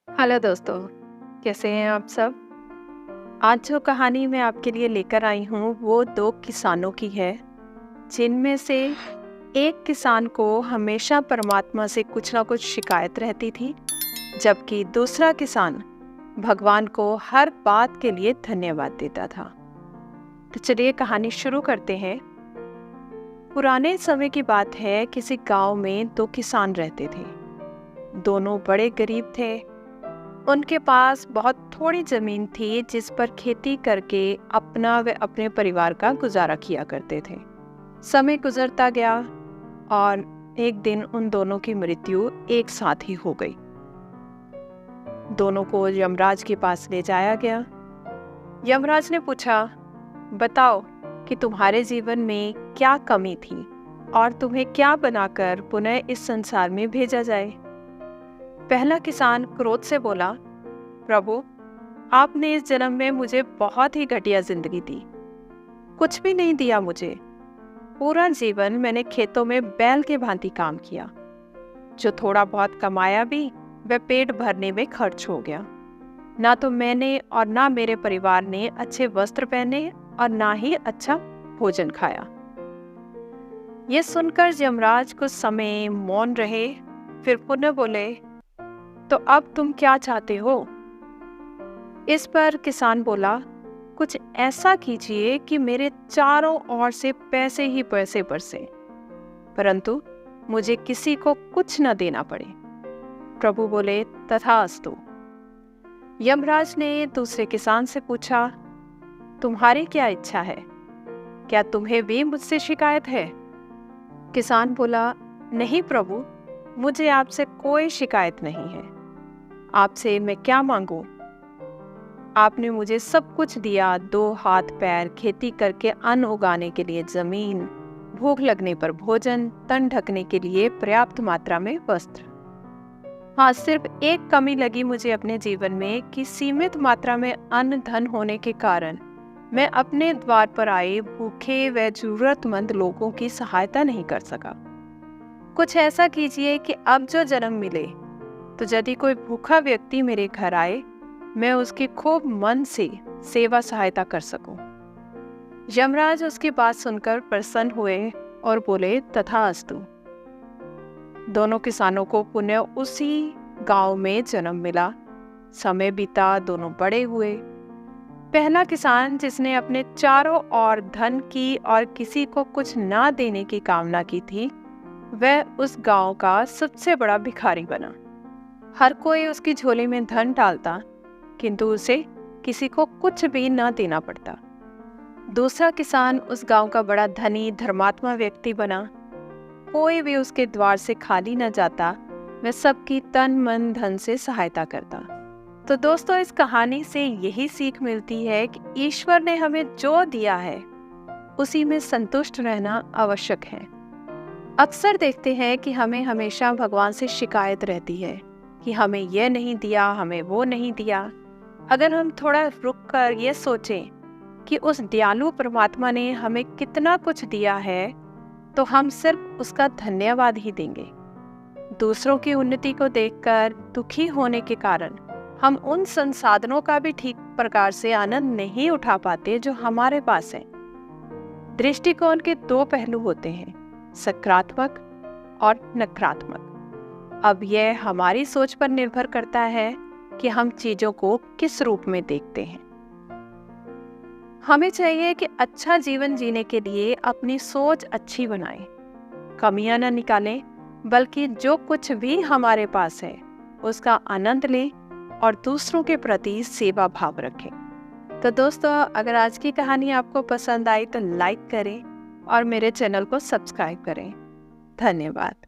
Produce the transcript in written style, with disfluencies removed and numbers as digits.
Hello दोस्तों, कैसे हैं आप सब? आज जो कहानी मैं आपके लिए लेकर आई हूँ वो दो किसानों की है, जिनमें से एक किसान को हमेशा परमात्मा से कुछ ना कुछ शिकायत रहती थी, जबकि दूसरा किसान भगवान को हर बात के लिए धन्यवाद देता था। तो चलिए कहानी शुरू करते हैं। पुराने समय की बात है, किसी गांव में दो किसान रहते थे। दोनों बड़े गरीब थे। उनके पास बहुत थोड़ी जमीन थी जिस पर खेती करके अपना व अपने परिवार का गुजारा किया करते थे। समय गुजरता गया और एक दिन उन दोनों की मृत्यु एक साथ ही हो गई। दोनों को यमराज के पास ले जाया गया। यमराज ने पूछा, बताओ कि तुम्हारे जीवन में क्या कमी थी और तुम्हें क्या बनाकर पुनः इस संसार में भेजा जाए। पहला किसान क्रोध से बोला, प्रभु, आपने इस जन्म में मुझे बहुत ही घटिया जिंदगी दी। कुछ भी नहीं दिया मुझे। पूरा जीवन मैंने खेतों में बैल के भांति काम किया। जो थोड़ा बहुत कमाया भी वह पेट भरने में खर्च हो गया। ना तो मैंने और ना मेरे परिवार ने अच्छे वस्त्र पहने और ना ही अच्छा भोजन खाया। ये सुनकर यमराज कुछ समय मौन रहे, फिर पुनः बोले, तो अब तुम क्या चाहते हो? इस पर किसान बोला, कुछ ऐसा कीजिए कि मेरे चारों ओर से पैसे ही पैसे बरसे, परंतु मुझे किसी को कुछ न देना पड़े। प्रभु बोले, तथास्तु। यमराज ने दूसरे किसान से पूछा, तुम्हारी क्या इच्छा है? क्या तुम्हें भी मुझसे शिकायत है? किसान बोला, नहीं प्रभु, मुझे आपसे कोई शिकायत नहीं है। आपसे मैं क्या मांगूं? आपने मुझे सब कुछ दिया, दो हाथ पैर, खेती करके अन्न उगाने के लिए जमीन, भूख लगने पर भोजन, तन ढकने के लिए पर्याप्त मात्रा में वस्त्र। हाँ, सिर्फ एक कमी लगी मुझे अपने जीवन में कि सीमित मात्रा में अन्न धन होने के कारण मैं अपने द्वार पर आए भूखे व जरूरतमंद लोगों की सहायता नहीं कर सका। कुछ ऐसा कीजिए कि अब जो जन्म मिले तो यदि कोई भूखा व्यक्ति मेरे घर आए, मैं उसकी खूब मन से सेवा सहायता कर सकूं। यमराज उसकी बात सुनकर प्रसन्न हुए और बोले, तथास्तु। दोनों किसानों को पुनः उसी गांव में जन्म मिला। समय बीता, दोनों बड़े हुए। पहला किसान, जिसने अपने चारों ओर धन की और किसी को कुछ ना देने की कामना की थी, वह उस गांव का सबसे बड़ा भिखारी बना। हर कोई उसकी झोली में धन डालता, किंतु उसे किसी को कुछ भी न देना पड़ता। दूसरा किसान उस गांव का बड़ा धनी धर्मात्मा व्यक्ति बना। कोई भी उसके द्वार से खाली न जाता, वह सबकी तन मन धन से सहायता करता। तो दोस्तों, इस कहानी से यही सीख मिलती है कि ईश्वर ने हमें जो दिया है उसी में संतुष्ट रहना आवश्यक है। अक्सर देखते हैं कि हमें हमेशा भगवान से शिकायत रहती है कि हमें यह नहीं दिया, हमें वो नहीं दिया। अगर हम थोड़ा रुक कर ये सोचें कि उस दयालु परमात्मा ने हमें कितना कुछ दिया है, तो हम सिर्फ उसका धन्यवाद ही देंगे। दूसरों की उन्नति को देखकर दुखी होने के कारण हम उन संसाधनों का भी ठीक प्रकार से आनंद नहीं उठा पाते जो हमारे पास है। दृष्टिकोण के दो पहलू होते हैं, सकारात्मक और नकारात्मक। अब यह हमारी सोच पर निर्भर करता है कि हम चीजों को किस रूप में देखते हैं। हमें चाहिए कि अच्छा जीवन जीने के लिए अपनी सोच अच्छी बनाएं, कमियां न निकालें, बल्कि जो कुछ भी हमारे पास है उसका आनंद लें और दूसरों के प्रति सेवा भाव रखें। तो दोस्तों, अगर आज की कहानी आपको पसंद आई तो लाइक करें और मेरे चैनल को सब्सक्राइब करें। धन्यवाद।